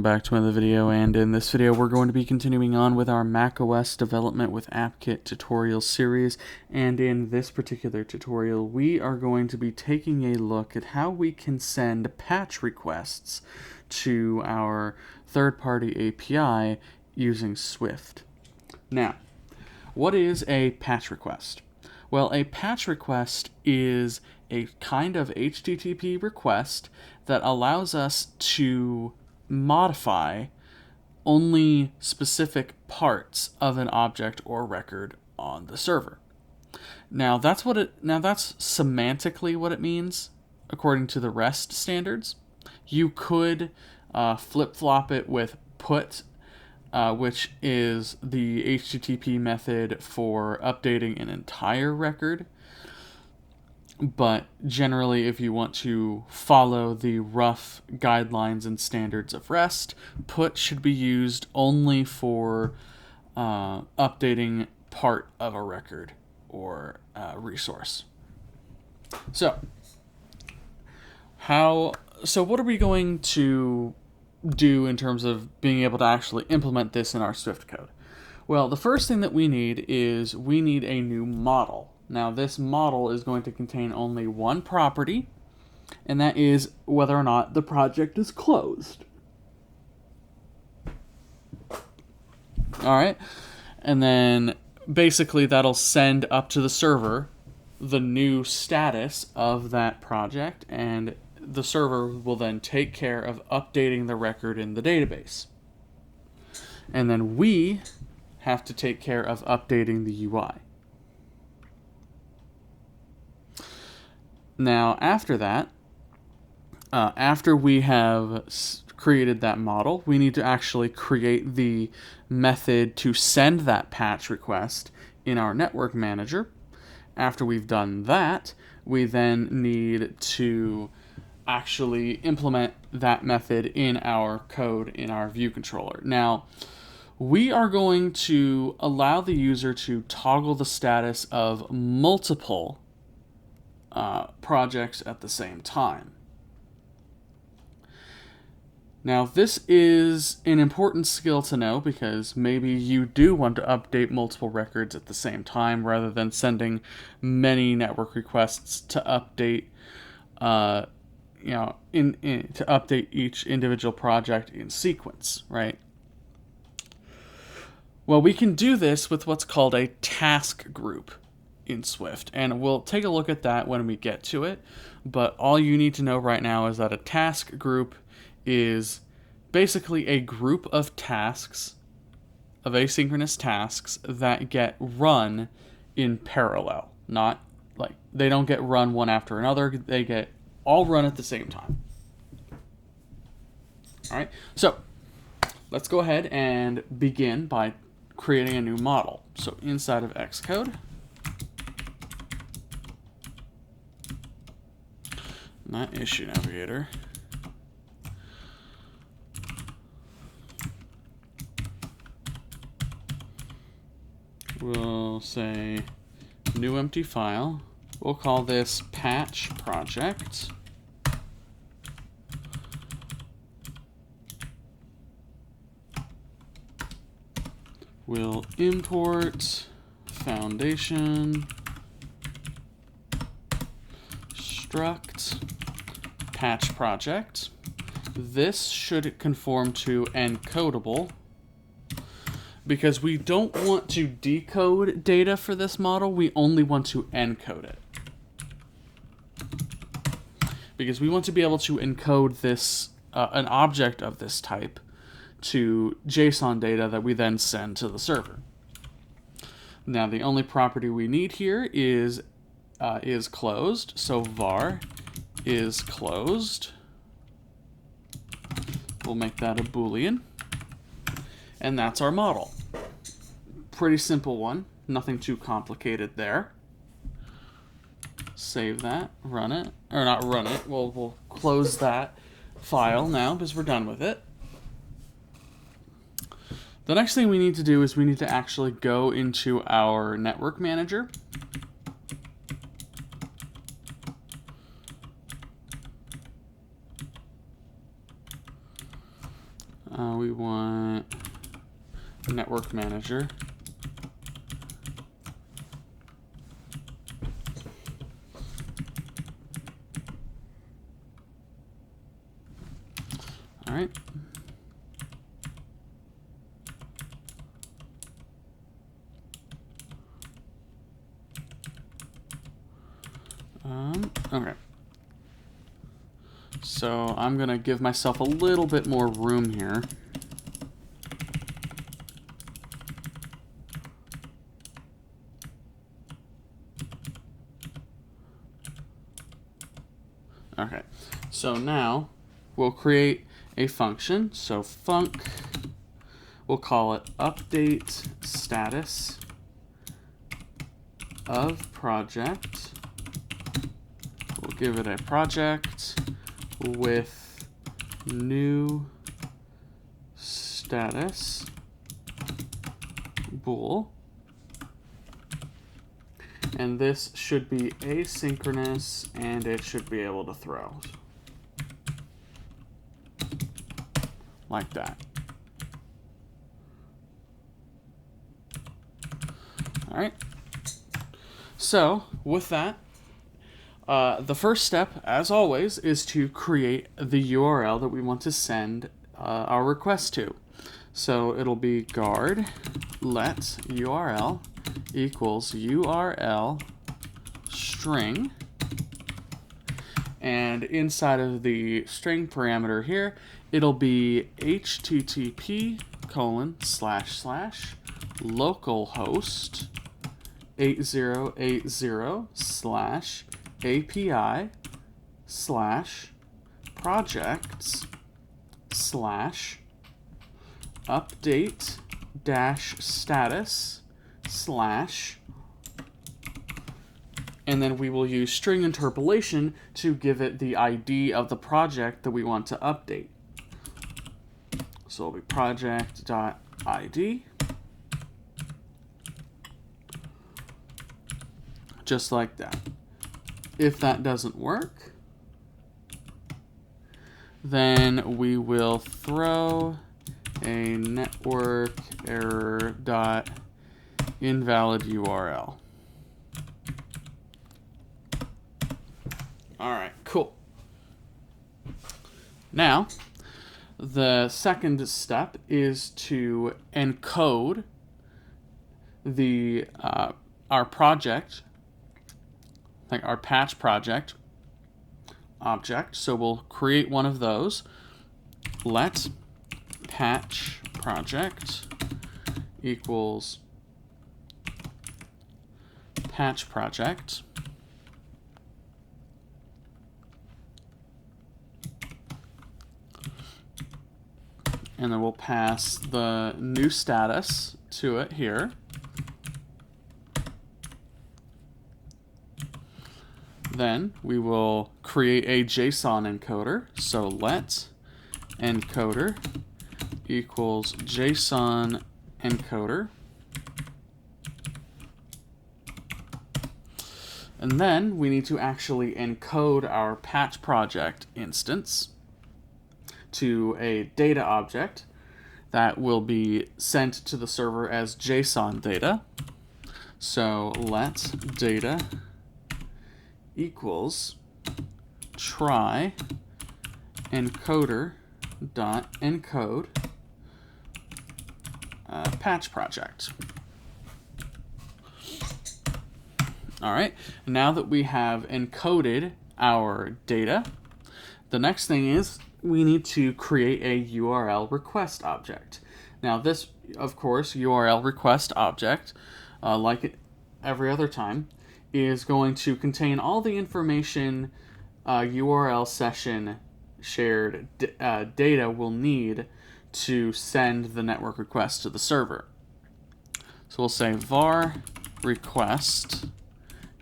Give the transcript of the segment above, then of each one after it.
Back to another video, and in this video we're going to be continuing on with our macOS development with AppKit tutorial series. And in this particular tutorial we are going to be taking a look at how we can send patch requests to our third-party API using Swift. Now, what is a patch request? Well, a patch request is a kind of HTTP request that allows us to modify only specific parts of an object or record on the server. Now that's semantically what it means according to the REST standards. You could flip-flop it with put, which is the HTTP method for updating an entire record. But generally, if you want to follow the rough guidelines and standards of REST, put should be used only for updating part of a record or resource. So what are we going to do in terms of being able to actually implement this in our Swift code? Well, the first thing that we need is a new model. Now, this model is going to contain only one property, and that is whether or not the project is closed. Alright, and then basically that'll send up to the server the new status of that project, and the server will then take care of updating the record in the database. And then we have to take care of updating the UI. Now, after that, after we have created that model, we need to actually create the method to send that patch request in our network manager. After we've done that, we then need to actually implement that method in our code in our view controller. Now, we are going to allow the user to toggle the status of multiple projects at the same time. Now, this is an important skill to know because maybe you do want to update multiple records at the same time rather than sending many network requests to update, to update each individual project in sequence, right? Well, we can do this with what's called a task group in Swift, and we'll take a look at that when we get to it. But all you need to know right now is that a task group is basically a group of tasks, of asynchronous tasks that get run in parallel. Not like they don't get run one after another, they get all run at the same time. Alright, so let's go ahead and begin by creating a new model. So inside of Xcode, not issue navigator, we'll say new empty file. We'll call this patch project. We'll import foundation struct patch project. This should conform to encodable because we don't want to decode data for this model, we only want to encode it. Because we want to be able to encode this, an object of this type, to JSON data that we then send to the server. Now, the only property we need here is closed, so var is closed. We'll make that a Boolean, and that's our model. Pretty simple one, nothing too complicated there. Save that, run it, or not run it, we'll close that file now because we're done with it. The next thing we need to do is we need to actually go into our network manager. We want network manager. All right. Okay. So I'm going to give myself a little bit more room here. Okay. So now we'll create a function. So func, we'll call it update status of project. We'll give it a project with new status bool. And this should be asynchronous, and it should be able to throw. Like that. All right. So with that, the first step, as always, is to create the URL that we want to send our request to. So it'll be guard let URL equals URL string. And inside of the string parameter here, it'll be http://localhost 8080/API/update-status/ and then we will use string interpolation to give it the ID of the project that we want to update. So it'll be project.id, just like that. If that doesn't work, then we will throw a network error dot invalid URL. All right, cool. Now, the second step is to encode the our project, like our patch project object. So we'll create one of those. Let patch project equals patch project. And then we'll pass the new status to it here. Then we will create a JSON encoder. So let encoder equals JSON encoder. And then we need to actually encode our patch project instance to a data object that will be sent to the server as JSON data. So let data equals try encoder dot encode patch project. All right, now that we have encoded our data, the next thing is we need to create a URL request object. Now this, of course, URL request object, like every other time, is going to contain all the information URL session shared data will need to send the network request to the server. So we'll say var request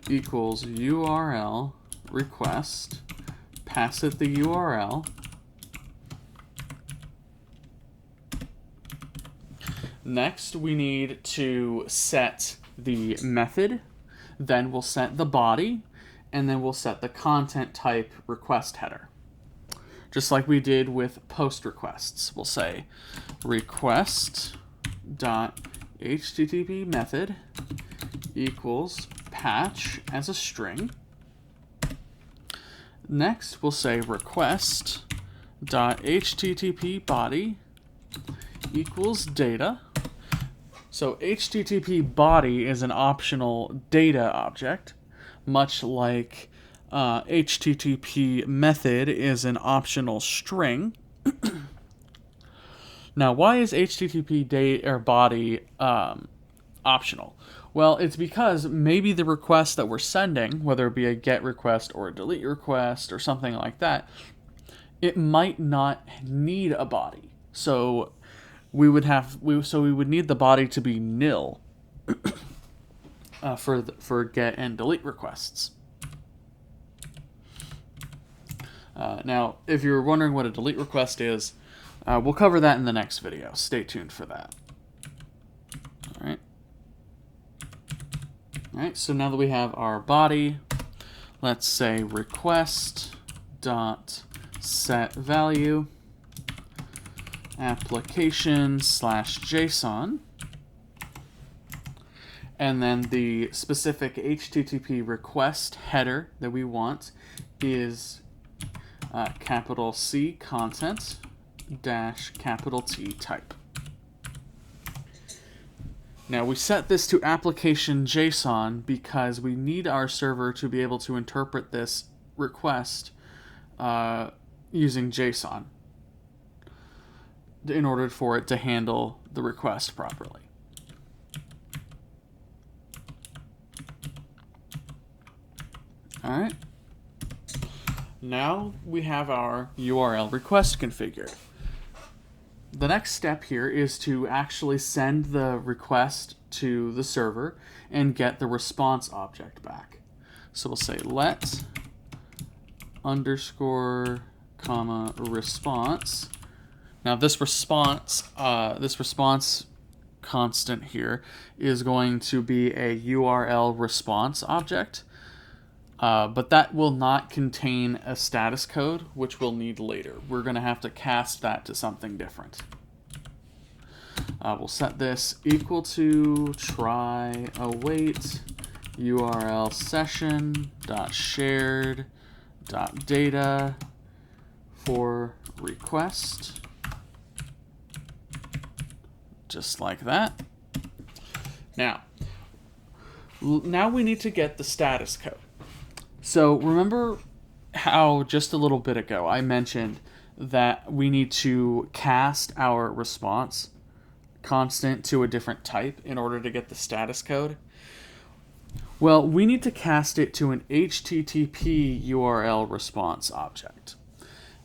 equals URL request, pass it the URL, next we need to set the method, then we'll set the body, and then we'll set the content type request header. just like we did with post requests. We'll say request.http method equals patch as a string. Next, we'll say request.http body equals data. So HTTP body is an optional data object, much like HTTP method is an optional string. Now, why is HTTP body optional? Well, it's because maybe the request that we're sending, whether it be a GET request or a delete request or something like that, it might not need a body. So we would need the body to be nil for GET and delete requests. Now, if you're wondering what a delete request is, we'll cover that in the next video. Stay tuned for that. All right, so now that we have our body, let's say request.setValue application/JSON, and then the specific HTTP request header that we want is capital C content dash capital T type. Now we set this to application JSON because we need our server to be able to interpret this request using JSON in order for it to handle the request properly. All right. Now we have our URL request configured. The next step here is to actually send the request to the server and get the response object back. So we'll say let underscore comma response. Now this response constant here is going to be a URL response object. But that will not contain a status code, which we'll need later. We're going to have to cast that to something different. We'll set this equal to try await URL session.shared.data for request. Just like that. Now we need to get the status code. So remember how just a little bit ago I mentioned that we need to cast our response constant to a different type in order to get the status code? Well, we need to cast it to an HTTP URL response object.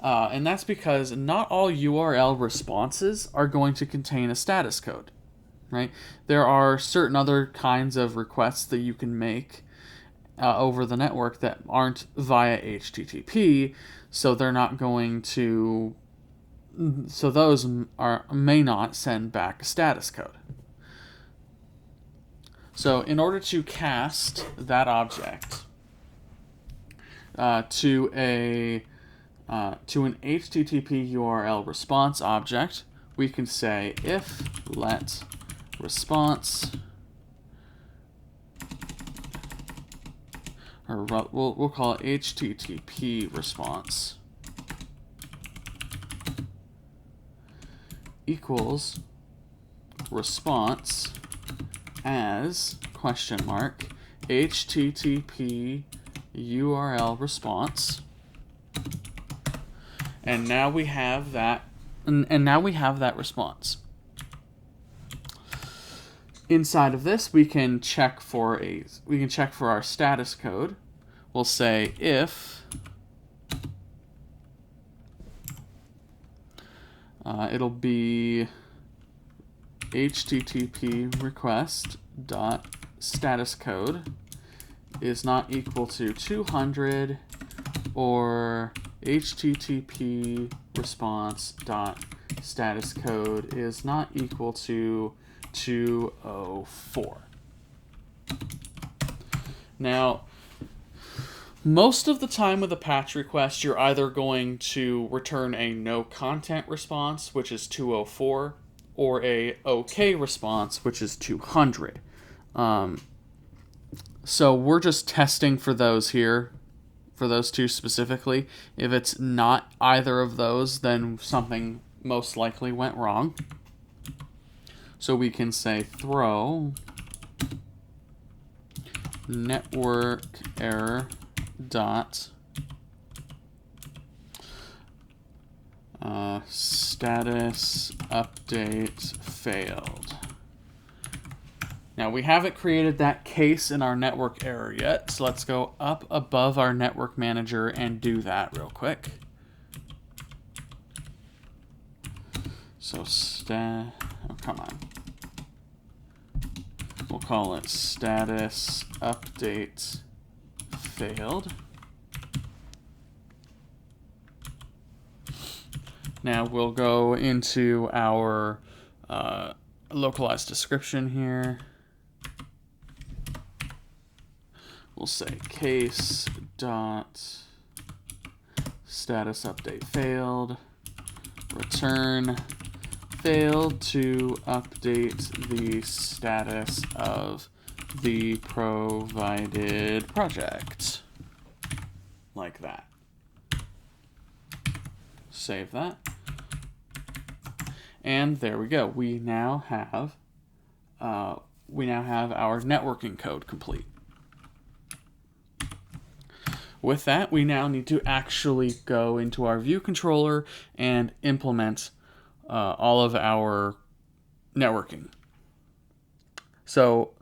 And that's because not all URL responses are going to contain a status code, right? There are certain other kinds of requests that you can make over the network that aren't via HTTP, so they're not going to, so those may not send back a status code. So in order to cast that object to an HTTP URL response object, we can say if let response, or we'll call it HTTP response equals response as question mark HTTP URL response, and now we have that, and now we have that response. Inside of this, we can check for our status code. We'll say if it'll be HTTP request dot status code is not equal to 200, or HTTP response dot status code is not equal to 204. Now, Most of the time with a patch request, you're either going to return a no content response, which is 204, or a OK response, which is 200. So we're just testing for those here, for those two specifically. If it's not either of those, then something most likely went wrong. So we can say throw network error dot status update failed. Now we haven't created that case in our network error yet, so let's go up above our network manager and do that real quick. So oh, come on. We'll call it status update failed. Now we'll go into our localized description here. We'll say case dot status update failed, return failed to update the status of the provided project. Like that. Save that. And there we go. We now have our networking code complete. With that, we now need to actually go into our view controller and implement all of our networking. So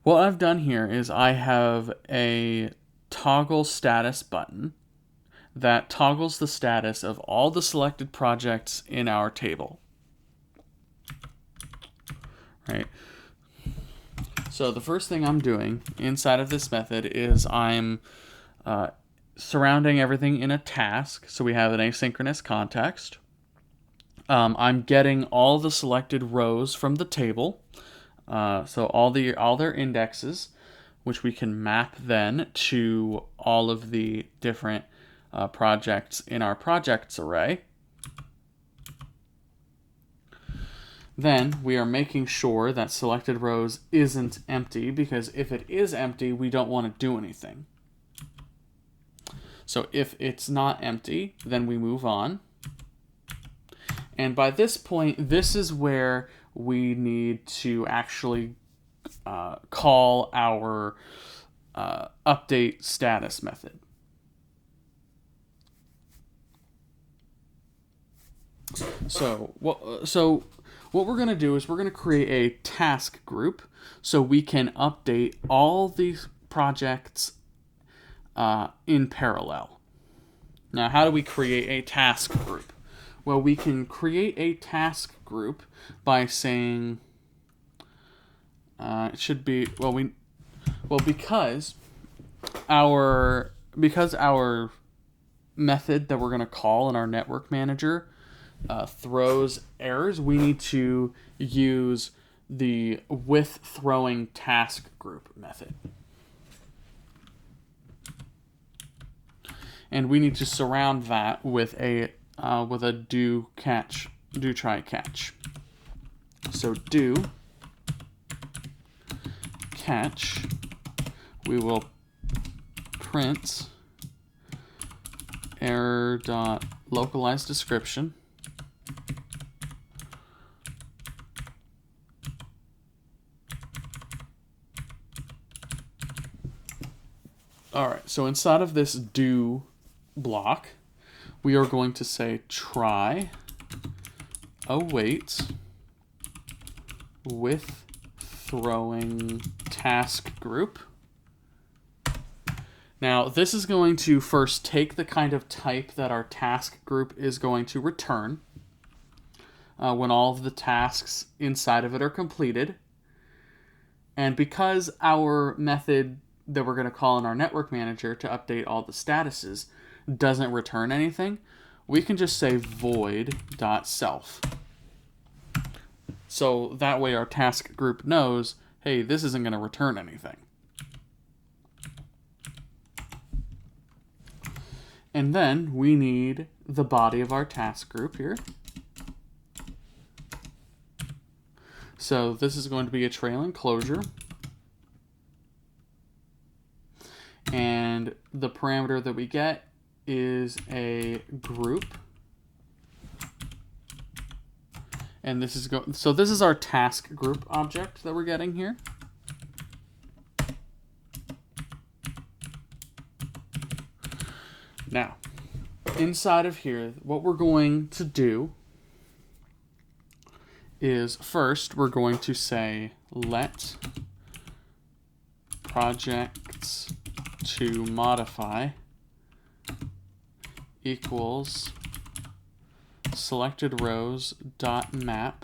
what I've done here is I have a toggle status button that toggles the status of all the selected projects in our table. Right. So the first thing I'm doing inside of this method is I'm surrounding everything in a task, so we have an asynchronous context. I'm getting all the selected rows from the table, so all their indexes, which we can map then to all of the different projects in our projects array. Then we are making sure that selected rows isn't empty, because if it is empty, we don't want to do anything. So if it's not empty, then we move on. And by this point, this is where we need to actually call our update status method. So what we're going to do is we're going to create a task group so we can update all these projects in parallel. Now, how do we create a task group? Well, we can create a task group by saying it should be because our method that we're going to call in our network manager throws errors, we need to use the with throwing task group method. And we need to surround that with a do try catch. So do catch, we will print error dot localized description. All right, so inside of this do block, we are going to say try await with throwing task group. Now, this is going to first take the kind of type that our task group is going to return when all of the tasks inside of it are completed. And because our method that we're going to call in our network manager to update all the statuses doesn't return anything, we can just say void.self. So that way our task group knows, hey, this isn't going to return anything. And then we need the body of our task group here. So this is going to be a trailing closure. And the parameter that we get is a group. And this is so this is our task group object that we're getting here. Now, inside of here, what we're going to do is first we're going to say let projects to modify equals selected rows dot map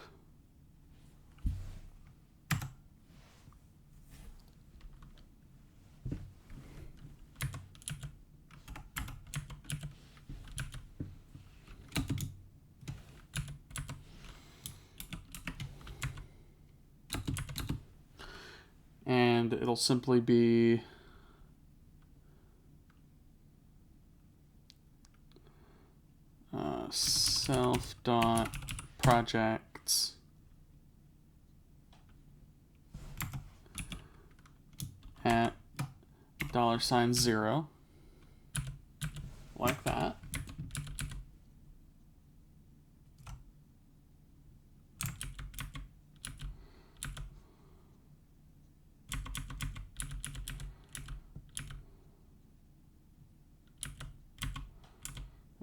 and it'll simply be self.projects at $0, like that.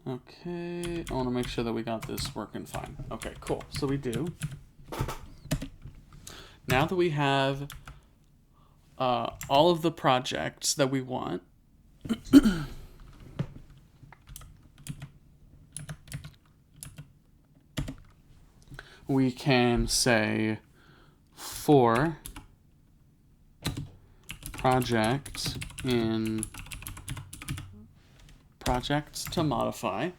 Okay, I want to make sure that we got this working fine. Okay, cool. So we do. Now that we have all of the projects that we want, we can say for project in projects to modify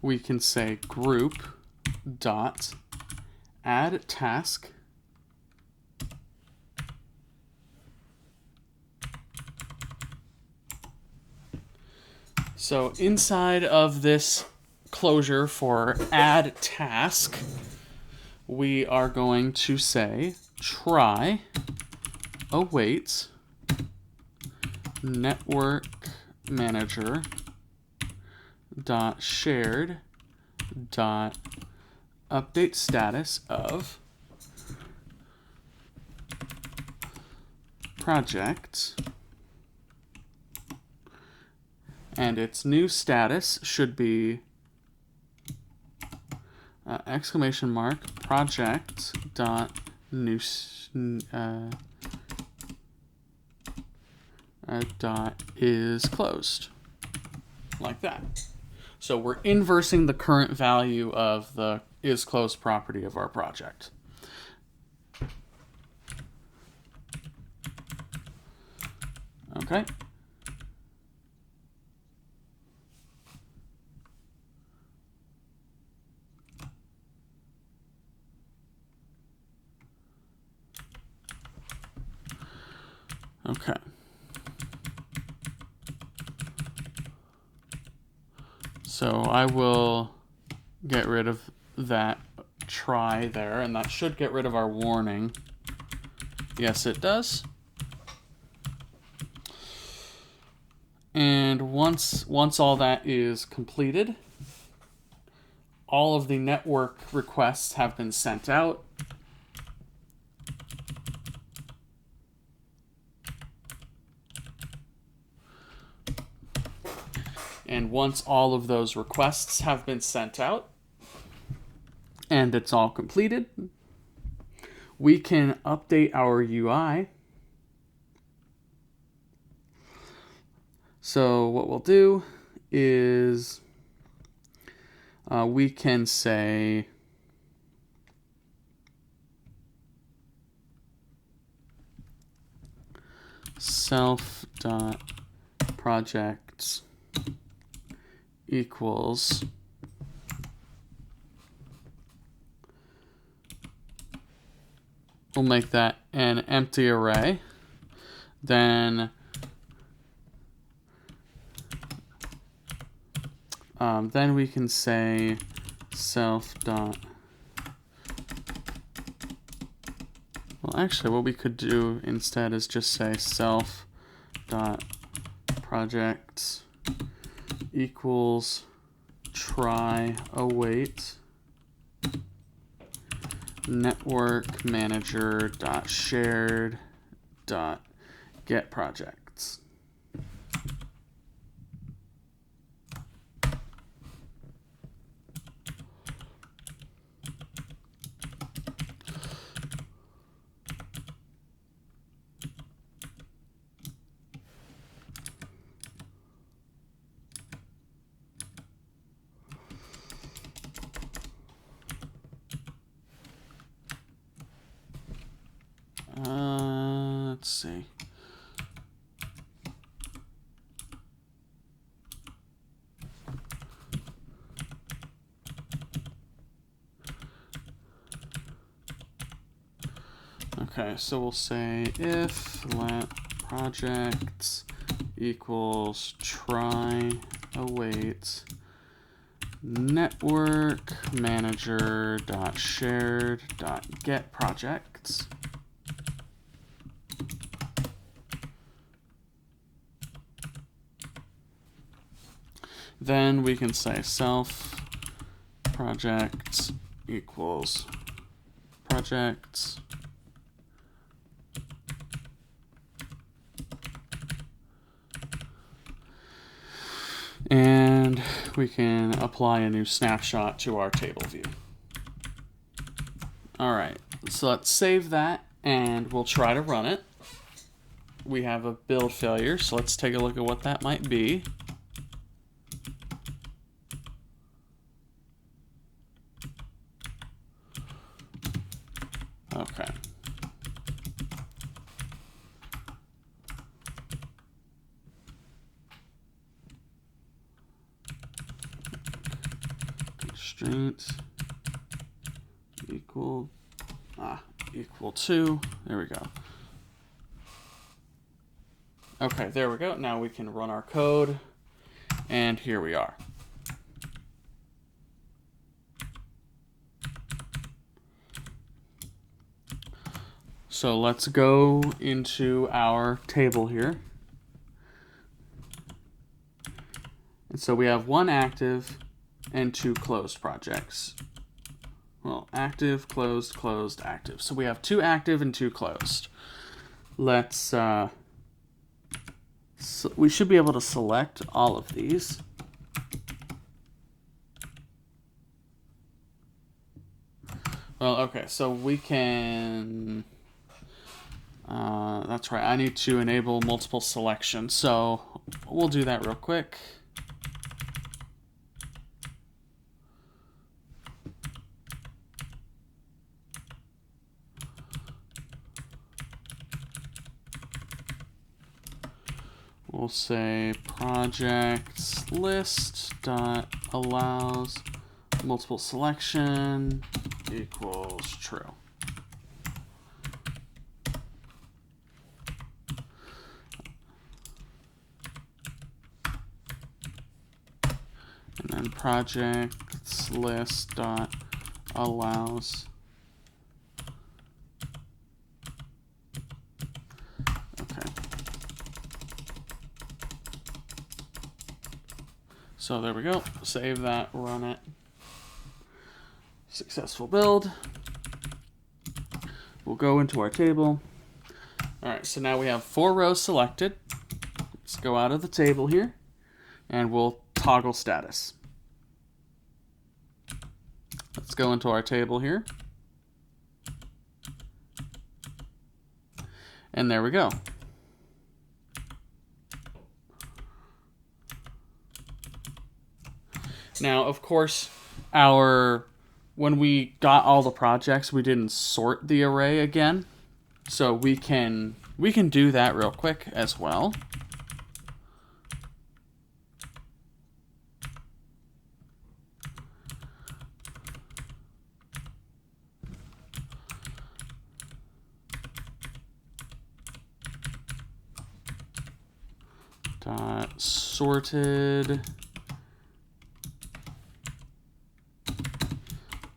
we can say group dot add task So inside of this closure for add task, we are going to say try await network manager dot shared dot update status of project, and its new status should be exclamation mark project dot new dot is closed, like that. So we're inversing the current value of the is closed property of our project. Okay. Okay. So I will get rid of that try there, and that should get rid of our warning. Yes, it does. And once all that is completed, all of the network requests have been sent out. And once all of those requests have been sent out and it's all completed, we can update our UI. So what we'll do is we can say self.projects equals we'll make that an empty array. Then we can say self.. Well, actually, what we could do instead is just say self.projects equals try await network manager dot shared dot get projects. Let's see. Okay, so we'll say if let projects equals try await network manager dot shared dot get projects. Then we can say self projects equals projects and we can apply a new snapshot to our table view. All right, so let's save that and we'll try to run it. We have a build failure, so let's take a look at what that might be. Okay. Constraint equal to, there we go. Okay, there we go. Now we can run our code, and here we are. So let's go into our table here. And so we have one active and two closed projects. Well, active, closed, closed, active. So we have two active and two closed. Let's, so we should be able to select all of these. Well, okay, so we can, that's right, I need to enable multiple selection. So we'll do that real quick. We'll say projects list dot allows multiple selection equals true. And then projects list dot allows So there we go. Save that, run it. Successful build. We'll go into our table. All right, so now we have 4 rows selected. Let's go out of the table here, and we'll toggle status. Let's go into our table here. And there we go. Now, of course, when we got all the projects, we didn't sort the array again. So we can We can do that real quick as well. Sorted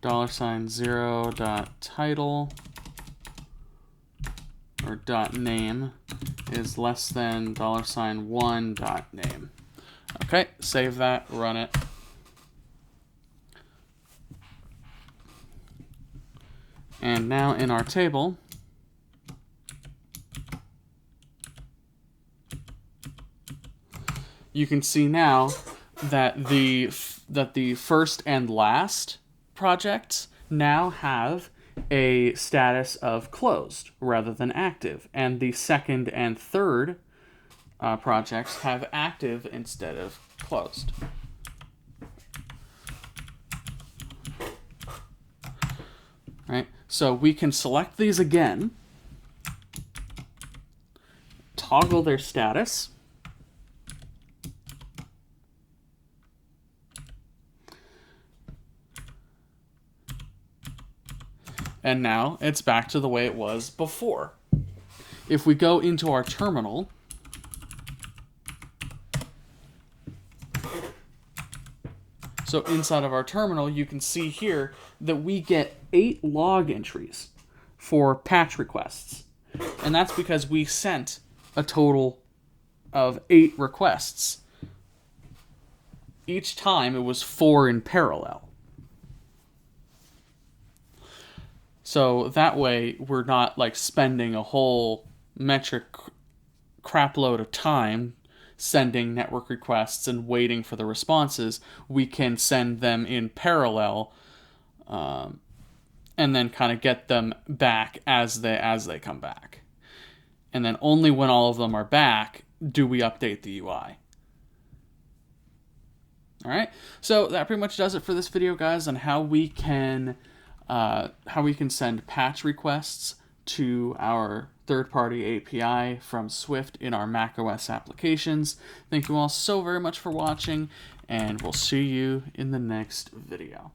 $0 or .name is less than $1.name. Okay, save that, run it. And now in our table, you can see now that the first and last projects now have a status of closed rather than active, and the second and third projects have active instead of closed. Right? So we can select these again, toggle their status, and now it's back to the way it was before. If we go into our terminal, so inside of our terminal, you can see here that we get 8 log entries for patch requests. And that's because we sent a total of 8 requests. Each time it was 4 in parallel. So that way we're not like spending a whole metric crap load of time sending network requests and waiting for the responses. We can send them in parallel and then kind of get them back as they come back. And then only when all of them are back do we update the UI. All right, so that pretty much does it for this video, guys, on how we can send patch requests to our third-party API from Swift in our macOS applications. Thank you all so very much for watching, and we'll see you in the next video.